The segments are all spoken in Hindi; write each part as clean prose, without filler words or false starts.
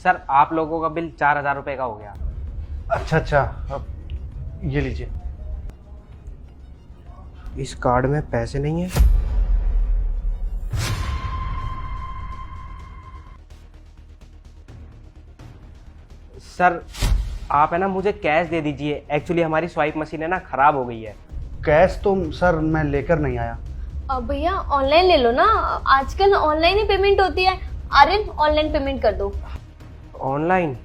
सर आप लोगों का बिल 4,000 रुपये का हो गया। अच्छा अच्छा, अब ये लीजिए। इस कार्ड में पैसे नहीं है। सर आप है ना मुझे कैश दे दीजिए, एक्चुअली हमारी स्वाइप मशीन है ना खराब हो गई है। कैश तो सर मैं लेकर नहीं आया। भैया ऑनलाइन ले लो ना, आजकल ऑनलाइन ही पेमेंट होती है। आर्यन ऑनलाइन पेमेंट कर दो। ऑनलाइन?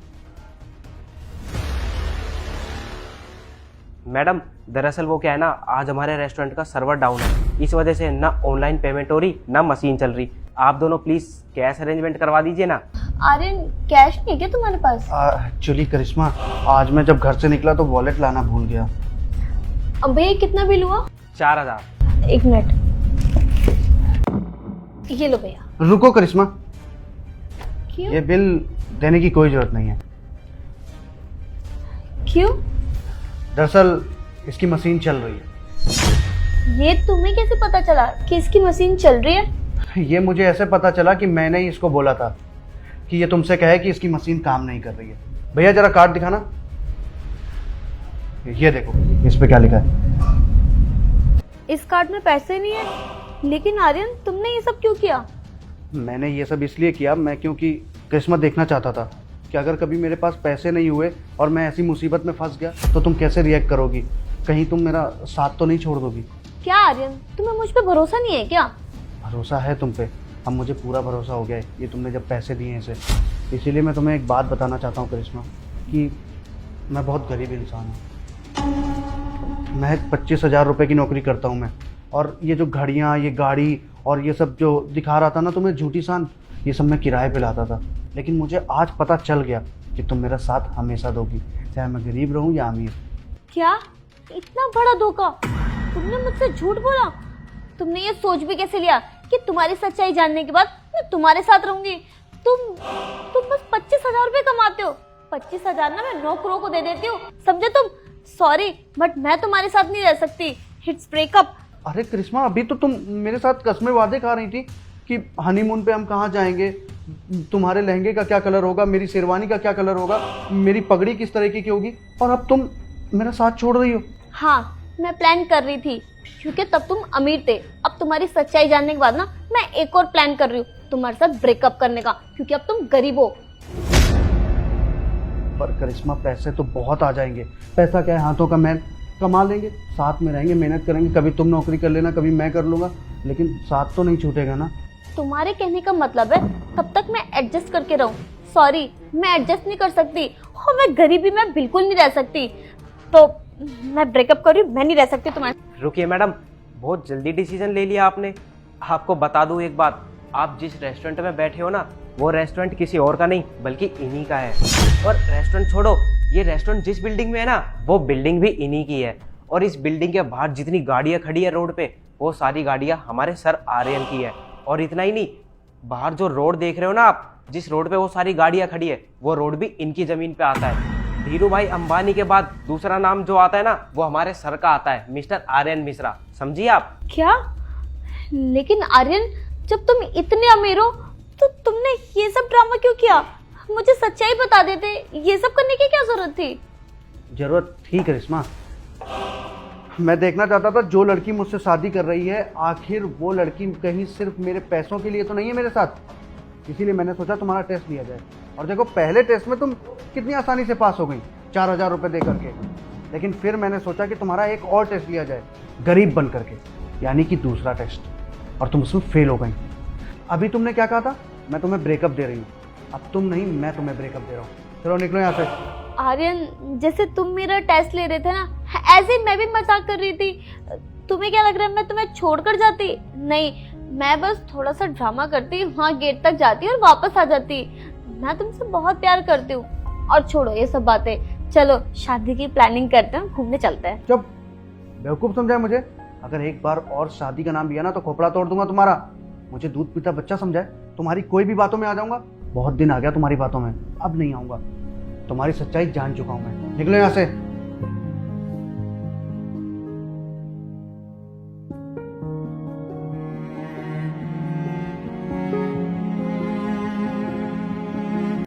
मैडम दरअसल वो क्या है ना, आज हमारे रेस्टोरेंट का सर्वर डाउन है, इस वजह से ना ऑनलाइन पेमेंट हो रही ना मशीन चल रही। आप दोनों प्लीज कैश अरेंजमेंट करवा दीजिए ना। आर्यन कैश नहीं है क्या तुम्हारे पास? एक्चुअली करिश्मा, आज मैं जब घर से निकला तो वॉलेट लाना भूल गया। अब भैया कितना बिल हुआ? 4,000। एक मिनट, ये लो भैया। रुको करिश्मा, क्यों? ये बिल देने की कोई जरूरत नहीं है। क्यों? दरअसल इसकी मशीन चल रही है। ये तुम्हें कैसे पता चला कि इसकी मशीन चल रही है? ये मुझे ऐसे पता चला कि मैंने ही इसको बोला था कि ये तुमसे कहे कि इसकी मशीन काम नहीं कर रही है। भैया जरा कार्ड दिखाना। ये देखो इस पे क्या लिखा है। इस कार्ड में पैसे नहीं है, लेकिन आर्यन तुमने ये सब क्यों किया? मैंने ये सब इसलिए किया क्योंकि करिश्मा देखना चाहता था कि अगर कभी मेरे पास पैसे नहीं हुए और मैं ऐसी मुसीबत में फंस गया तो तुम कैसे रिएक्ट करोगी, कहीं तुम मेरा साथ तो नहीं छोड़ दोगी। क्या आर्यन तुम्हें मुझ पे भरोसा नहीं है क्या? भरोसा है तुम पे, अब मुझे पूरा भरोसा हो गया है ये तुमने जब पैसे दिए हैं इसे। इसीलिए मैं तुम्हें एक बात बताना चाहता हूँ करिश्मा कि मैं बहुत गरीब इंसान हूँ। मैं 25,000 रुपये की नौकरी करता हूँ मैं, और ये जो घड़ियाँ, ये गाड़ी और ये सब जो दिखा रहा था ना तुम्हें झूठी शान, ये सब मैं किराए पे लाता था। लेकिन मुझे आज पता चल गया कि तुम मेरा साथ हमेशा दोगी, चाहे मैं गरीब रहूँ या अमीर। क्या इतना बड़ा धोखा? तुमने मुझसे झूठ बोला? तुमने ये सोच भी कैसे लिया कि तुम्हारी सच्चाई जानने के बाद मैं तुम्हारे साथ रहूंगी? तुम बस 25,000 रुपये कमाते हो। 25,000 ना मैं 9 करोड़ को दे देती हूँ, समझे तुम? सॉरी बट मैं तुम्हारे साथ नहीं रह सकती। It's breakup. अरे करिश्मा, अभी तो तुम मेरे साथ कसमें वादे खा रही थी कि हनीमून पे हम कहाँ जाएंगे, तुम्हारे लहंगे का क्या कलर होगा, मेरी शेरवानी का क्या कलर होगा, मेरी पगड़ी किस तरीके की होगी, और अब तुम मेरा साथ छोड़ रही हो। हाँ मैं प्लान कर रही थी क्योंकि तब तुम अमीर थे। अब तुम्हारी सच्चाई जानने के बाद ना मैं एक और प्लान कर रही हूँ तुम्हारे साथ ब्रेकअप करने का, क्योंकि अब तुम गरीब हो। पर करिश्मा पैसे तो बहुत आ जाएंगे। पैसा क्या है, हाथों का मैल, कमा लेंगे, साथ में रहेंगे, मेहनत करेंगे, कभी तुम नौकरी कर लेना, कभी मैं कर लूँगा, लेकिन साथ तो नहीं छूटेगा ना। तुम्हारे कहने का मतलब है तब तक मैं एडजस्ट करके रहूं? सॉरी मैं एडजस्ट नहीं कर सकती, और मैं गरीबी में बिल्कुल नहीं रह सकती। तो मैं ब्रेकअप कर रही हूँ, मैं नहीं रह सकती तुम्हारे। रुकिए मैडम, बहुत जल्दी डिसीजन ले लिया आपने। आपको बता दूं एक बात, आप जिस रेस्टोरेंट में बैठे हो ना, वो रेस्टोरेंट किसी और का नहीं बल्कि इन्हीं का है। और रेस्टोरेंट छोड़ो, ये रेस्टोरेंट जिस बिल्डिंग में है ना, वो बिल्डिंग भी इन्हीं की है। और इस बिल्डिंग के बाहर जितनी गाड़ियाँ खड़ी है रोड पे, वो सारी गाड़ियाँ हमारे सर आर्यन की है। और इतना ही नहीं, बाहर जो रोड देख रहे हो ना आप, जिस रोड पे वो सारी गाड़ियाँ खड़ी है, वो रोड भी इनकी जमीन पे आता है। धीरू भाई अंबानी के बाद दूसरा नाम जो आता है ना, वो हमारे सर का आता है, मिस्टर आर्यन मिश्रा, समझिए आप। क्या? लेकिन आर्यन जब तुम इतने अमीर हो तो तुमने ये सब ड्रामा क्यों किया? मुझे सच्चाई बता देते, ये सब करने की क्या जरूरत थी? जरूरत थी करिश्मा, मैं देखना चाहता था जो लड़की मुझसे शादी कर रही है, आखिर वो लड़की कहीं सिर्फ मेरे पैसों के लिए तो नहीं है मेरे साथ। इसीलिए मैंने सोचा तुम्हारा टेस्ट लिया जाए। और देखो पहले टेस्ट में तुम कितनी आसानी से पास हो गई, 4,000 रुपये दे करके। लेकिन फिर मैंने सोचा कि तुम्हारा एक और टेस्ट लिया जाए, गरीब बन करके, यानी कि दूसरा टेस्ट, और तुम उसमें फेल हो गई। अभी तुमने क्या कहा था? मैं तुम्हें ब्रेकअप दे रही हूँ। अब तुम नहीं, मैं तुम्हें ब्रेकअप दे रहा हूँ। चलो निकलो यहाँ से। आर्यन जैसे तुम मेरा टेस्ट ले रहे थे ना, ऐसे ही मैं भी मजाक कर रही थी। तुम्हें क्या लग रहा है मैं तुम्हें छोड़कर जाती? नहीं, मैं बस थोड़ा सा ड्रामा करती, वहाँ गेट तक जाती और वापस आ जाती। मैं तुमसे बहुत प्यार करती हूँ। और छोड़ो ये सब बातें, चलो शादी की प्लानिंग करते हैं, घूमने चलते हैं। जब बेवकूफ़ समझाए मुझे, अगर एक बार और शादी का नाम लिया ना तो खोपड़ा तोड़ दूंगा तुम्हारा। मुझे दूध पीता बच्चा समझाए, तुम्हारी कोई भी बातों में आ जाऊंगा। बहुत दिन आ गया तुम्हारी बातों में, अब नहीं आऊंगा। तुम्हारी सच्चाई जान चुका हूं मैं। निकलो यहाँ से।